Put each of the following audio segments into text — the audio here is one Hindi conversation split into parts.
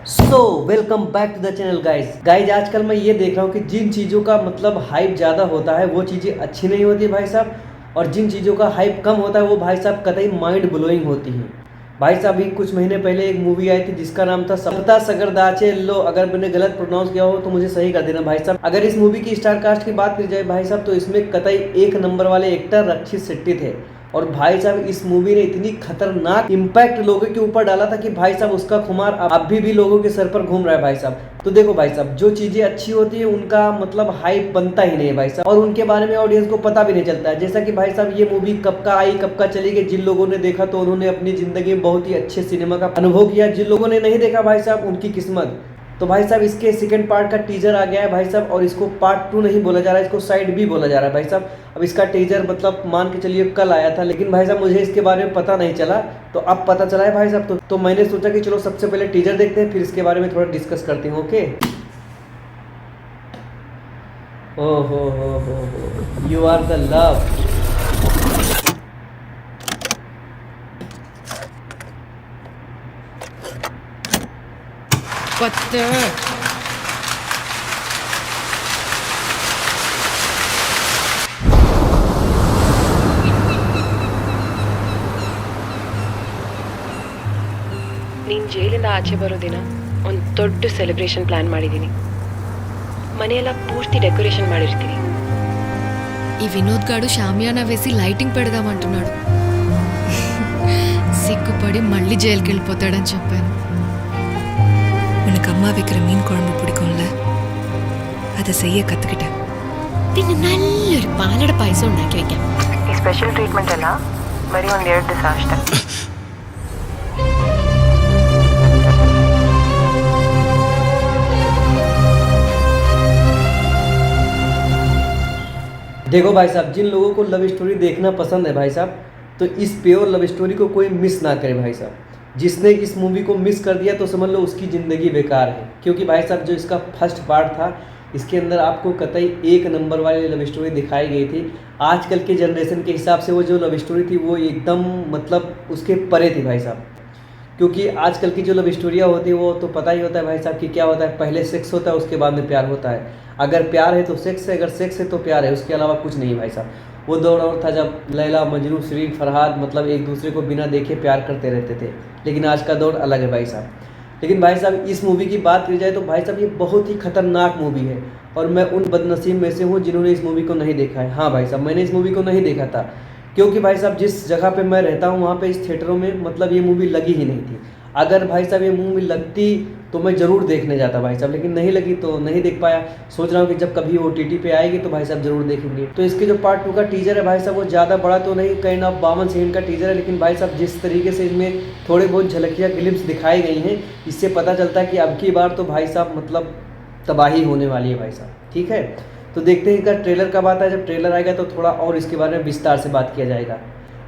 Welcome back to the channel guys आजकल मैं ये देख रहा हूँ कि जिन चीज़ों का मतलब हाइप ज़्यादा होता है वो चीज़ें अच्छी नहीं होती भाई साहब, और जिन चीज़ों का हाइप कम होता है वो भाई साहब कतई माइंड ब्लोइंग होती हैं। भाई साहब अभी कुछ महीने पहले एक मूवी आई थी जिसका नाम था सप्ता सगरदाचे लो। अगर मैंने गलत प्रोनाउंस किया हो तो मुझे सही कर देना भाई साहब। अगर इस मूवी की स्टार कास्ट की बात की जाए भाई साहब तो इसमें कतई एक नंबर वाले एक्टर रक्षित शेट्टी थे। और भाई साहब इस मूवी ने इतनी खतरनाक इम्पैक्ट लोगों के ऊपर डाला था कि भाई साहब उसका खुमार अभी भी लोगों के सर पर घूम रहा है भाई साहब। तो देखो भाई साहब जो चीजें अच्छी होती है उनका मतलब हाइप बनता ही नहीं है भाई साहब, और उनके बारे में ऑडियंस को पता भी नहीं चलता है। जैसा कि भाई साहब ये मूवी कब का आई कब का चली गई, जिन लोगों ने देखा तो उन्होंने अपनी जिंदगी में बहुत ही अच्छे सिनेमा का अनुभव किया, जिन लोगों ने नहीं देखा भाई साहब उनकी किस्मत। तो भाई साहब इसके सेकंड पार्ट का टीजर आ गया है भाई साहब, और इसको पार्ट 2 नहीं बोला जा रहा है, इसको साइड बी बोला जा रहा है भाई साहब। अब इसका टीजर मतलब मान के चलिए कल आया था, लेकिन भाई साहब मुझे इसके बारे में पता नहीं चला, तो अब पता चला है भाई साहब। तो मैंने सोचा कि चलो सबसे पहले टीजर देखते हैं, फिर इसके बारे में थोड़ा डिस्कस करते हैं। ओके। ओ हो यू आर द लव। ನೀನು ಜೈಲಿಂದ ಆಚೆ ಬರೋ ದಿನ ಒಂದು ದೊಡ್ಡ ಸೆಲೆಬ್ರೇಷನ್ ಪ್ಲಾನ್ ಮಾಡಿದ್ದೀನಿ. ಮನೆಯೆಲ್ಲ ಪೂರ್ತಿ ಡೆಕೋರೇಷನ್ ಮಾಡಿರ್ತೀನಿ. ఈ వినోద్ గాడు షామియానా వేసి లైటింగ్ పెడదామంటున్నాడు. సిగ్గుపడి మళ్ళీ జైలుకి వెళ్ళిపోతాడని చెప్పాను. உனக்கு அம்மா வைக்கிற மீன் குழம்பு பிடிக்கும்ல, அதை செய்ய கற்றுக்கிட்டேன். പിന്നെ നല്ലൊരു പാലട പായസം ഉണ്ടാക്കി വെക്കാം. ಈ ಸ್ಪೆಷಲ್ ಟ್ರೀಟ್ಮೆಂಟ್ ಎಲ್ಲ ಬರೀ ಒಂದು 2 ದಿವಸ ಅಷ್ಟೇ. देखो भाई साहब जिन लोगों को लव स्टोरी देखना पसंद है भाई साहब, तो इस प्योर लव स्टोरी को कोई मिस ना करे भाई साहब। जिसने इस मूवी को मिस कर दिया तो समझ लो उसकी ज़िंदगी बेकार है, क्योंकि भाई साहब जो इसका फर्स्ट पार्ट था इसके अंदर आपको कतई एक नंबर वाली लव स्टोरी दिखाई गई थी। आजकल के जनरेशन के हिसाब से वो जो लव स्टोरी थी वो एकदम मतलब उसके परे थी भाई साहब, क्योंकि आजकल की जो लव स्टोरियाँ होती है वो तो पता ही होता है भाई साहब कि क्या होता है, पहले सेक्स होता है उसके बाद में प्यार होता है। अगर प्यार है तो सेक्स है, अगर सेक्स है तो प्यार है, उसके अलावा कुछ नहीं भाई साहब। वो दौर और था जब लैला मजनू शरीफ फरहाद मतलब एक दूसरे को बिना देखे प्यार करते रहते थे, लेकिन आज का दौर अलग है भाई साहब। लेकिन भाई साहब इस मूवी की बात की जाए तो भाई साहब ये बहुत ही खतरनाक मूवी है, और मैं उन बदनसीब में से हूँ जिन्होंने इस मूवी को नहीं देखा है। हाँ भाई साहब मैंने इस मूवी को नहीं देखा था, क्योंकि भाई साहब जिस जगह पे मैं रहता हूँ वहाँ पे इस थिएटरों में मतलब ये मूवी लगी ही नहीं थी। अगर भाई साहब ये मूवी लगती तो मैं ज़रूर देखने जाता भाई साहब, लेकिन नहीं लगी तो नहीं देख पाया। सोच रहा हूँ कि जब कभी OTT पे आएगी तो भाई साहब ज़रूर देखेंगे। तो इसके जो पार्ट 2 का टीजर है भाई साहब वो ज़्यादा बड़ा तो नहीं, कहीं ना 52 सेकंड का टीजर है, लेकिन भाई साहब जिस तरीके से इसमें थोड़े बहुत झलकियाँ ग्लिम्स दिखाई गई हैं इससे पता चलता है कि अब की बार तो भाई साहब मतलब तबाही होने वाली है भाई साहब। ठीक है, तो देखते हैं इनका ट्रेलर कब आता है। जब ट्रेलर आएगा तो थोड़ा और इसके बारे में विस्तार से बात किया जाएगा।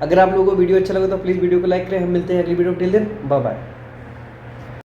अगर आप लोगों को वीडियो अच्छा लगे तो प्लीज़ वीडियो को लाइक करें। हम मिलते हैं अगली video, till then bye bye.